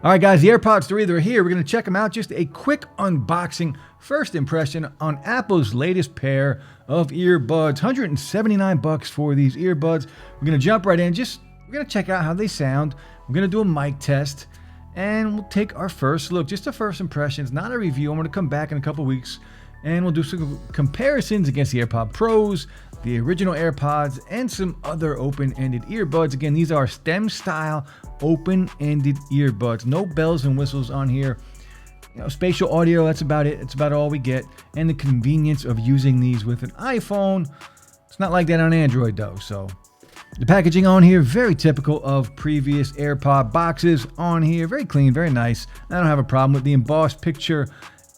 All right, guys, the AirPods 3, they're here. We're going to check them out. Just a quick unboxing, first impression on Apple's latest pair of earbuds. $179 for these earbuds. We're going to jump right in. We're going to check out how they sound. We're going to do a mic test, and we'll take our first look. Just a first impressions, not a review. I'm going to come back in a couple weeks, and we'll do some comparisons against the AirPod Pros, the original AirPods, and some other open-ended earbuds. Again, these are stem-style, open-ended earbuds. No bells and whistles on here. Spatial audio, that's about it. It's about all we get. And the convenience of using these with an iPhone. It's not like that on Android, though. So the packaging on here, very typical of previous AirPod boxes on here. Very clean, very nice. I don't have a problem with the embossed picture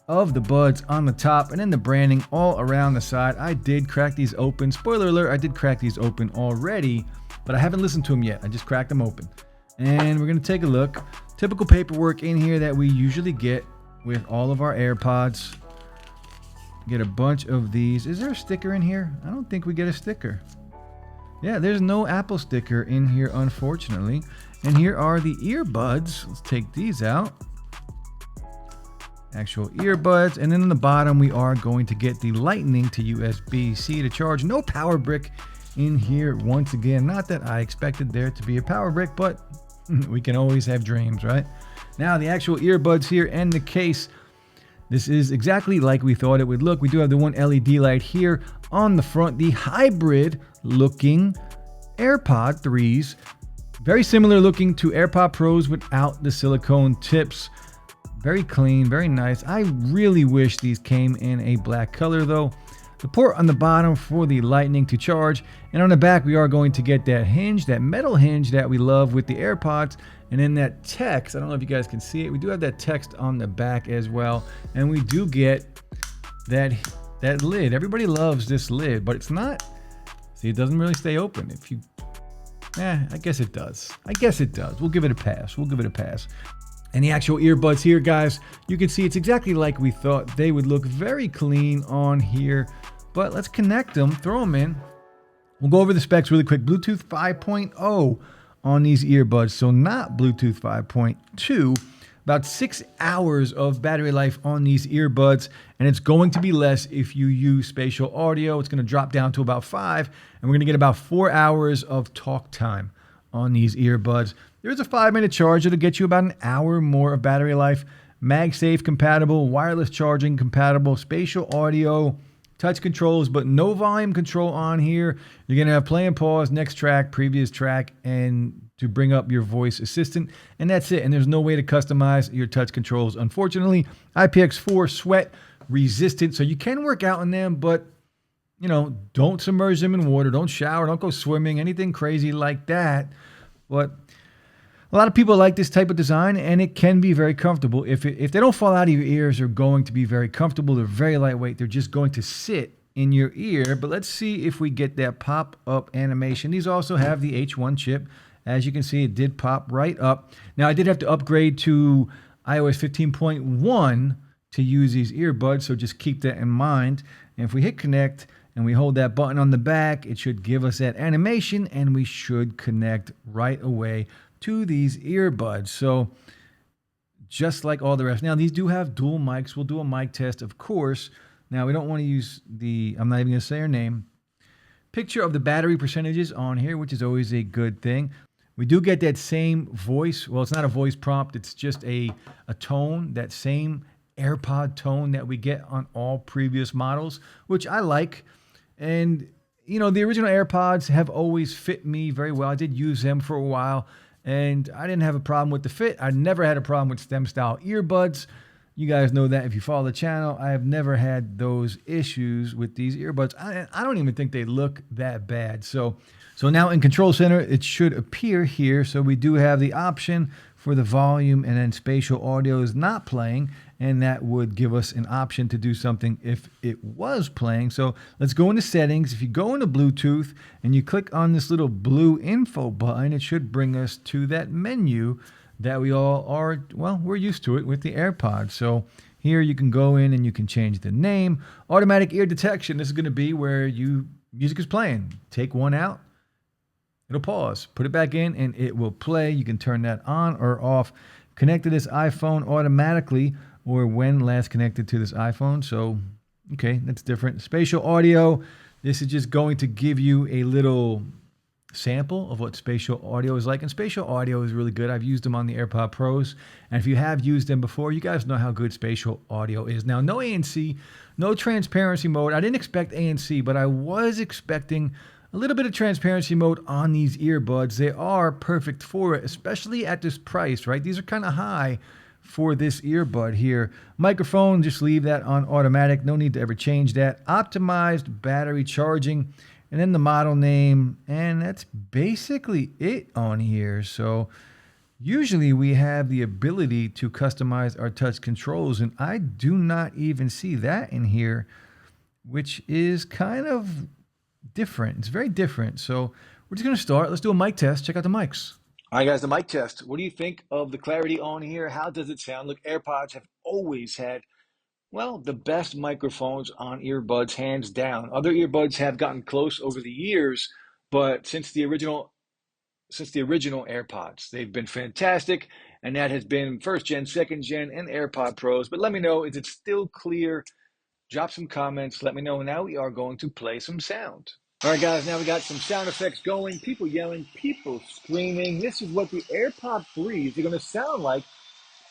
of the buds on the top, and then the branding all around the side. I did crack these open. Spoiler alert, I did crack these open already, but I haven't listened to them yet. I just cracked them open. And we're going to take a look. Typical paperwork in here that we usually get with all of our AirPods. Get a bunch of these. Is there a sticker in here? I don't think we get a sticker. Yeah, there's no Apple sticker in here, unfortunately. And here are the earbuds. Let's take these out. Actual earbuds, and then on the bottom we are going to get the lightning to USB-C to charge. No power brick in here once again. Not that I expected there to be a power brick, but we can always have dreams, right? Now the actual earbuds here and the case, this is exactly like we thought it would look. We do have the one LED light here on the front, the hybrid looking AirPod 3s. Very similar looking to AirPod Pros without the silicone tips. Very clean, very nice. I really wish these came in a black color though. The port on the bottom for the lightning to charge, and on the back we are going to get that hinge, that metal hinge that we love with the AirPods, and then that text. I don't know if you guys can see it. We do have that text on the back as well, and we do get that lid. Everybody loves this lid, but it's not. See, it doesn't really stay open. I guess it does. We'll give it a pass. And the actual earbuds here, guys, you can see it's exactly like we thought. They would look very clean on here. But let's connect them, throw them in. We'll go over the specs really quick. Bluetooth 5.0 on these earbuds, so not Bluetooth 5.2. About 6 hours of battery life on these earbuds, and it's going to be less if you use spatial audio. It's going to drop down to about 5, and we're going to get about 4 hours of talk time on these earbuds. There's a 5-minute charge. It'll get you about an hour more of battery life. MagSafe compatible, wireless charging compatible, spatial audio, touch controls, but no volume control on here. You're going to have play and pause, next track, previous track, and to bring up your voice assistant. And that's it. And there's no way to customize your touch controls, unfortunately. IPX4 sweat resistant, so you can work out in them, but don't submerge them in water. Don't shower. Don't go swimming. Anything crazy like that. But a lot of people like this type of design, and it can be very comfortable. If they don't fall out of your ears, they're going to be very comfortable. They're very lightweight. They're just going to sit in your ear. But let's see if we get that pop-up animation. These also have the H1 chip. As you can see, it did pop right up. Now, I did have to upgrade to iOS 15.1 to use these earbuds, so just keep that in mind. And if we hit connect and we hold that button on the back, it should give us that animation, and we should connect right away to these earbuds. So just like all the rest. Now, these do have dual mics. We'll do a mic test, of course. Now, we don't want to use I'm not even going to say her name. Picture of the battery percentages on here, which is always a good thing. We do get that same voice. Well, it's not a voice prompt. It's just a tone, that same AirPod tone that we get on all previous models, which I like. And, the original AirPods have always fit me very well. I did use them for a while, and I didn't have a problem with the fit. I never had a problem with stem-style earbuds. You guys know that if you follow the channel. I have never had those issues with these earbuds. I don't even think they look that bad. So now in Control Center, it should appear here. So we do have the option for the volume, and then spatial audio is not playing, and that would give us an option to do something if it was playing. So let's go into settings. If you go into Bluetooth and you click on this little blue info button, it should bring us to that menu that we all are, we're used to it with the AirPods. So here you can go in and you can change the name. Automatic ear detection. This is going to be where music is playing. Take one out, it'll pause. Put it back in and it will play. You can turn that on or off. connect to this iPhone automatically or when last connected to this iPhone. So, okay, that's different. Spatial audio. This is just going to give you a little sample of what spatial audio is like. And spatial audio is really good. I've used them on the AirPod Pros. And if you have used them before, you guys know how good spatial audio is. Now, no ANC, no transparency mode. I didn't expect ANC, but I was expecting a little bit of transparency mode on these earbuds. They are perfect for it, especially at this price, right? These are kind of high for this earbud here. Microphone, just leave that on automatic. No need to ever change that. Optimized battery charging, and then the model name, and that's basically it on here. So usually we have the ability to customize our touch controls, and I do not even see that in here, which is kind of different. It's very different. So we're just going to start. Let's do a mic test. Check out the mics. All right, guys, the mic test. What do you think of the clarity on here? How does it sound? Look, AirPods have always had, well, the best microphones on earbuds, hands down. Other earbuds have gotten close over the years, but since the original AirPods, they've been fantastic, and that has been first gen, second gen, and AirPod Pros. But let me know, is it still clear? Drop some comments. Let me know. Now we are going to play some sound. All right, guys, now we got some sound effects going. People yelling, people screaming. This is what the AirPod 3s are going to sound like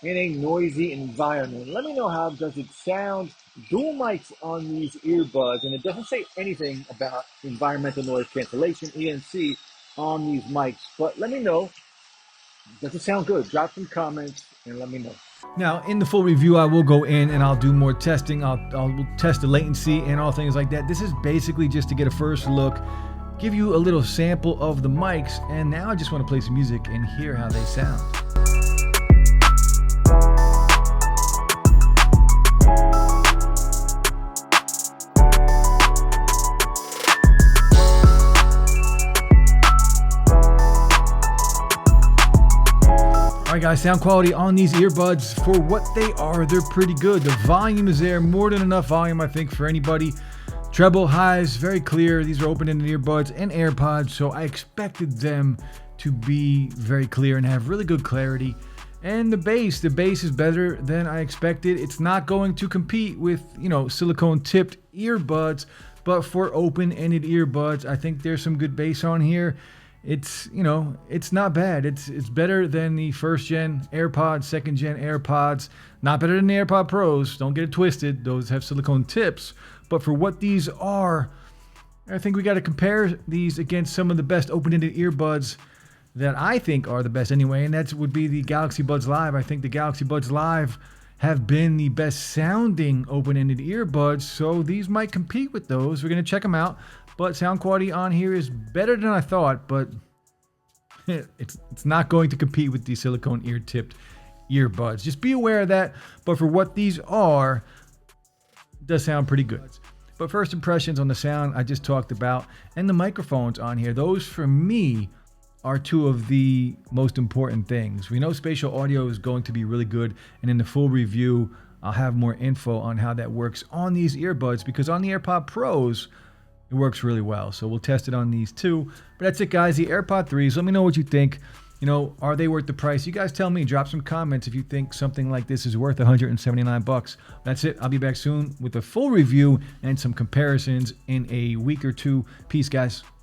in a noisy environment. Let me know, how does it sound? Dual mics on these earbuds, and it doesn't say anything about environmental noise cancellation, ENC, on these mics. But let me know, does it sound good? Drop some comments and let me know. Now, in the full review, I will go in and I'll do more testing. I'll test the latency and all things like that. This is basically just to get a first look, give you a little sample of the mics, and now I just want to play some music and hear how they sound. Alright guys, sound quality on these earbuds, for what they are, they're pretty good. The volume is there, more than enough volume, I think, for anybody. Treble, highs, very clear. These are open-ended earbuds and AirPods, so I expected them to be very clear and have really good clarity. And the bass is better than I expected. It's not going to compete with, silicone-tipped earbuds, but for open-ended earbuds, I think there's some good bass on here. It's not bad. It's better than the first gen AirPods, second gen AirPods. Not better than the AirPod Pros. Don't get it twisted. Those have silicone tips. But for what these are, I think we got to compare these against some of the best open-ended earbuds that I think are the best anyway, and that would be the Galaxy Buds Live. I think the Galaxy Buds Live have been the best sounding open-ended earbuds, so these might compete with those. We're going to check them out. But sound quality on here is better than I thought, but it's not going to compete with the silicone ear-tipped earbuds. Just be aware of that. But for what these are, it does sound pretty good. But first impressions on the sound I just talked about, and the microphones on here, those for me are two of the most important things. We know spatial audio is going to be really good, and in the full review, I'll have more info on how that works on these earbuds, because on the AirPod Pros, it works really well. So we'll test it on these too. But that's it, guys. The AirPod 3s. Let me know what you think. Are they worth the price? You guys tell me. Drop some comments if you think something like this is worth $179. That's it. I'll be back soon with a full review and some comparisons in a week or two. Peace, guys.